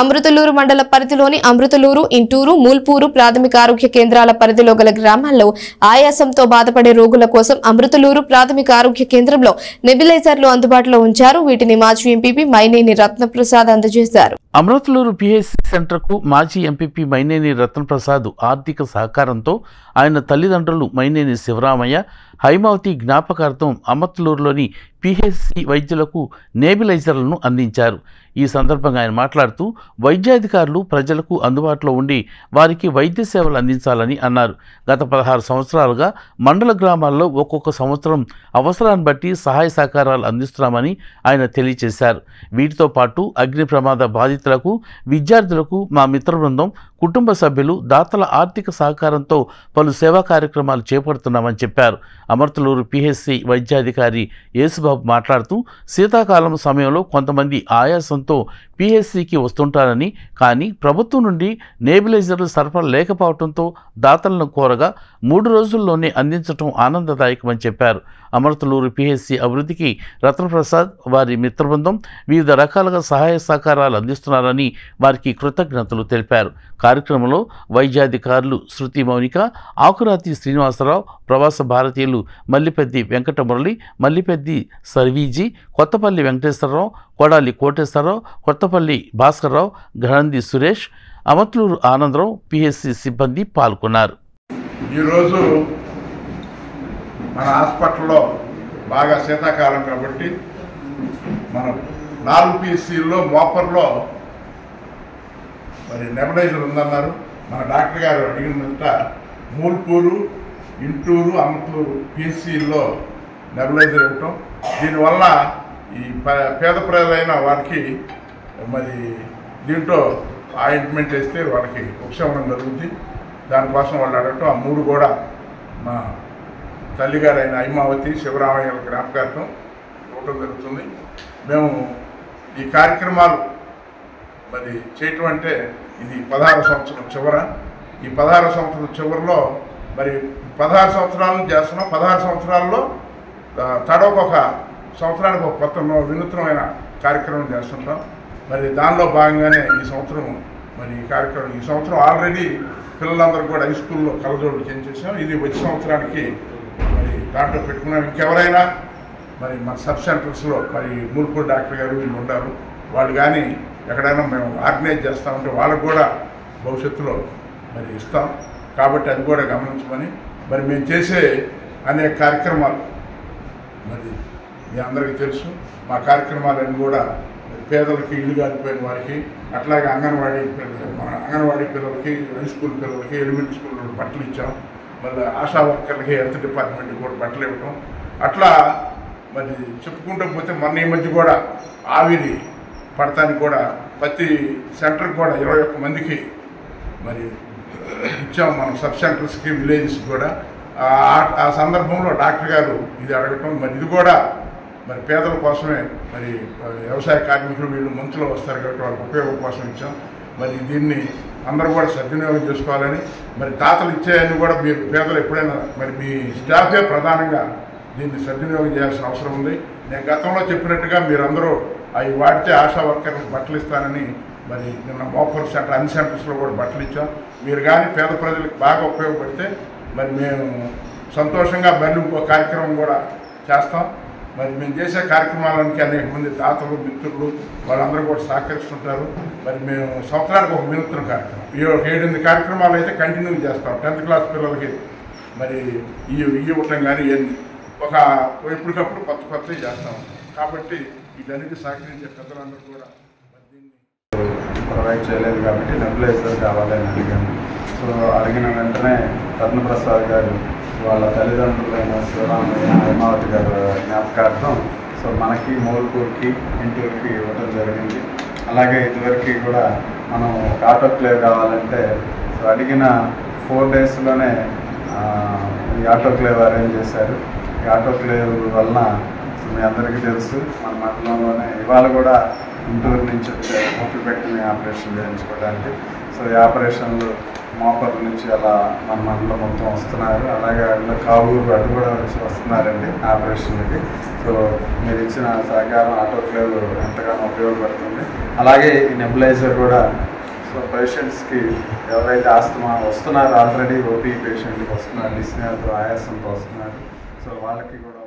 అమృతలూరు మండల పరిధిలోని అమృతలూరు, ఇంటూరు, మూల్పూరు ప్రాథమిక ఆరోగ్య కేంద్రాల పరిధిలో గల గ్రామాల్లో ఆయాసంతో బాధపడే రోగుల కోసం అమృతలూరు ప్రాథమిక ఆరోగ్య కేంద్రంలో నెబిలైజర్లు అందుబాటులో ఉంచారు. వీటిని మాజీ ఎంపీపీ మైనేని రత్నప్రసాద్ అందజేశారు. అమృతలూరు పిహెచ్సి సెంటర్కు మాజీ ఎంపీపీ మైనేని రత్నప్రసాద్ ఆర్థిక సహకారంతో ఆయన తల్లిదండ్రులు మైనేని శివరామయ్య హైమావతి జ్ఞాపకార్థం అమృతలూరులోని పిహెచ్సి వైద్యులకు నేబిలైజర్లను అందించారు. ఈ సందర్భంగా ఆయన మాట్లాడుతూ వైద్యాధికారులు ప్రజలకు అందుబాటులో ఉండి వారికి వైద్య సేవలు అందించాలని అన్నారు. గత 16 సంవత్సరాలుగా మండల గ్రామాల్లో ఒక్కొక్క సంవత్సరం అవసరాన్ని బట్టి సహాయ సహకారాలు అందిస్తున్నామని ఆయన తెలియజేశారు. వీటితో పాటు అగ్ని ప్రమాద బాధితులకు, విద్యార్థులకు మా మిత్ర బృందం, కుటుంబ సభ్యులు, దాతల ఆర్థిక సహకారంతో పలు సేవా కార్యక్రమాలు చేపడుతున్నామని చెప్పారు. అమృతలూరు పిహెచ్సి వైద్యాధికారి యేసుబాబు మాట్లాడుతూ శీతాకాలం సమయంలో కొంతమంది ఆయాసంతో పిహెచ్సికి వస్తుంటారని, కానీ ప్రభుత్వం నుండి నేబిలైజర్లు సరఫరా లేకపోవడంతో దాతలను కోరగా 3 రోజుల్లోనే అందించడం ఆనందదాయకమని చెప్పారు. అమృతలూరు పిహెచ్సి అభివృద్ధికి రత్నప్రసాద్, వారి మిత్ర బృందం వివిధ రకాలుగా సహాయ సహకారాలు అందిస్తున్నారని వారికి కృతజ్ఞతలు తెలిపారు. కార్యక్రమంలో వైద్యాధికారులు శృతి మౌనిక, ఆకురాతి శ్రీనివాసరావు, ప్రవాస భారతీయులు మల్లిపెద్ది వెంకటమురళి, మల్లిపెద్ది సర్వీజీ, కొత్తపల్లి వెంకటేశ్వరరావు, కొడాలి కోటేశ్వరరావు, కొత్తపల్లి భాస్కర్రావు, గణంది సురేష్, అమృతలూరు ఆనందరావు పిహెచ్సి సిబ్బంది పాల్గొన్నారు. ఈరోజు మన హాస్పిటల్లో బాగా శీతాకాలం కాబట్టి మన 4 పిహెచ్సిల్లో మోపర్లో మరి నెబిలైజర్ ఉందన్నారు. మన డాక్టర్ గారు అడిగినంత మూల్పూరు, ఇంటూరు, అమృతలూరు పిహెచ్సిల్లో నెబిలైజర్ ఇవ్వటం, దీనివల్ల ఈ పేద ప్రజలైన వారికి మరి దీంట్లో ఆయింట్మెంట్ వేస్తే వాళ్ళకి ఉపశమనం జరుగుతుంది. దానికోసం వాళ్ళు అడగటం, ఆ 3 కూడా మా తల్లిగారైన హైమావతి శివరామయ్య జ్ఞాపకార్థం ఇవ్వటం జరుగుతుంది. మేము ఈ కార్యక్రమాలు మరి చేయటం అంటే ఇది 16వ సంవత్సరం చివర. ఈ 16వ సంవత్సరం చివరిలో మరి 16 సంవత్సరాలను చేస్తున్నాం. 16 సంవత్సరాల్లో తడవకొక సంవత్సరానికి ఒక కొత్త వినూత్నమైన కార్యక్రమం చేస్తుంటాం. మరి దానిలో భాగంగానే ఈ సంవత్సరం మరి ఈ కార్యక్రమం ఈ సంవత్సరం ఆల్రెడీ పిల్లలందరూ కూడా హై స్కూల్లో కలజోడు చేయించేసాం. ఇది వచ్చే సంవత్సరానికి మరి దాంట్లో పెట్టుకున్నాం. ఇంకెవరైనా మరి మన సబ్ సెంటర్స్లో మరి మూల్పూర్ డాక్టర్ గారు వీళ్ళు ఉంటారు, వాళ్ళు కానీ ఎక్కడైనా మేము ఆర్గనైజ్ చేస్తామంటే వాళ్ళకు కూడా భవిష్యత్తులో మరి ఇస్తాం. కాబట్టి అది కూడా గమనించమని, మరి మేము చేసే అనేక కార్యక్రమాలు మరి మీ అందరికీ తెలుసు. మా కార్యక్రమాలన్నీ కూడా పేదలకి, ఇల్లు కాలిపోయిన వారికి, అట్లాగే అంగన్వాడీ పిల్లలకి, హై స్కూల్ పిల్లలకి, ఎలిమెంటరీ స్కూల్ బట్టలు ఇచ్చాం. మళ్ళీ ఆశా వర్కర్లకి, హెల్త్ డిపార్ట్మెంట్కి కూడా బట్టలు ఇవ్వటం. అట్లా మరి చెప్పుకుంటూ పోతే మొన్న ఈ మధ్య కూడా ఆవిరి పడటానికి కూడా ప్రతి సెంటర్కి కూడా 21 మందికి మరి ఇచ్చాం. మనం సబ్ సెంటర్స్కి, విలేజెస్కి కూడా. ఆ సందర్భంలో డాక్టర్ గారు ఇది అడగటం, మరి ఇది కూడా మరి పేదల కోసమే, మరి వ్యవసాయ కార్మికులు వీళ్ళు మంచులో వస్తారు కాబట్టి వాళ్ళకి ఉపయోగం కోసం ఇచ్చాం. మరి దీన్ని అందరూ కూడా సద్వినియోగం చేసుకోవాలని, మరి తాతలు ఇచ్చేయని కూడా మీరు పేదలు ఎప్పుడైనా మరి మీ స్టాఫే ప్రధానంగా దీన్ని సద్వినియోగం చేయాల్సిన అవసరం ఉంది. నేను గతంలో చెప్పినట్టుగా మీరందరూ అవి వాడితే ఆశా వర్కర్లకు బట్టలు ఇస్తానని మరి నిన్న మోపర్ సెంటర్ అన్ని సెంటర్స్లో కూడా బట్టలు ఇచ్చాం. మీరు కానీ పేద ప్రజలకు బాగా ఉపయోగపడితే మరి మేము సంతోషంగా మళ్ళీ ఇంకో కార్యక్రమం కూడా చేస్తాం. మరి మేము చేసే కార్యక్రమాలకి అనేక మంది దాతలు, మిత్రులు వాళ్ళందరూ కూడా సహకరిస్తుంటారు. మరి మేము సంవత్సరానికి ఒక వినూత్న కార్యక్రమం, 7-8 కార్యక్రమాలు అయితే కంటిన్యూ చేస్తాం. 10th క్లాస్ పిల్లలకి మరి ఇవ్వటం కానీ ఇవన్నీ ఒక ఎప్పటికప్పుడు కొత్తవి చేస్తాం. కాబట్టి వీటన్నిటి సహకరించే పెద్దలందరూ కూడా మరి దీన్ని ప్రొవైడ్ చేయలేదు కాబట్టి నెబిలైజర్ కావాలని అడిగాను. సో అడిగిన వెంటనే రత్నప్రసాద్ గారు వాళ్ళ తల్లిదండ్రులైన శివరామయ్య, హైమావతి గారు జ్ఞాపకార్థం సో మనకి మూల్పూర్కి, ఇంటూరుకి ఇవ్వడం జరిగింది. అలాగే ఇదివరకు కూడా మనం ఒక ఆటోక్లేవ్ కావాలంటే సో అడిగిన 4 డేస్లోనే ఈ ఆటోక్లేవ్ అరేంజ్ చేశారు. ఈ ఆటోక్లేవ్ వలన మీ అందరికీ తెలుసు మన మండలంలోనే ఇవాళ కూడా ఇంటూరు నుంచి వచ్చే ముప్పి పెట్టిన ఆపరేషన్ చేయించుకోవడానికి. సో ఈ ఆపరేషన్లు మోపర్ల నుంచి అలా మన మండలం మొత్తం వస్తున్నారు. అలాగే అట్లా కావూరు అటు కూడా వస్తున్నారండి ఆపరేషన్కి. సో మీరు ఇచ్చిన సహకారం ఆటోక్లేవ్ ఎంతగానో ఉపయోగపడుతుంది. అలాగే ఈ నెబులైజర్ కూడా సో పేషెంట్స్కి ఎవరైతే ఆస్తమా వస్తున్నారు, ఆల్రెడీ ఓపీ పేషెంట్కి వస్తున్నారు, డిస్నియాతో ఆయాసంతో వస్తున్నారు, సో వాళ్ళకి కూడా